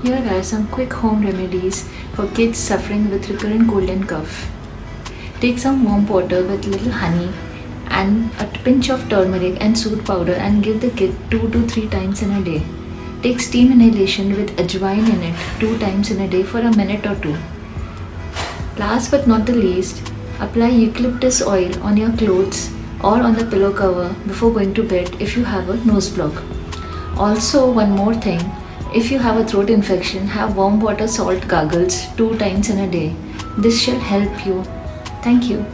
Here are some quick home remedies for kids suffering with recurrent cold and cough. Take some warm water with little honey and a pinch of turmeric and soot powder and give the kid 2 to 3 times in a day. Take steam inhalation with ajwain in it 2 times in a day for a minute or two. Last but not the least, apply eucalyptus oil on your clothes or on the pillow cover before going to bed if you have a nose block. Also, one more thing, if you have a throat infection, have warm water salt gargles 2 times in a day. This shall help you. Thank you.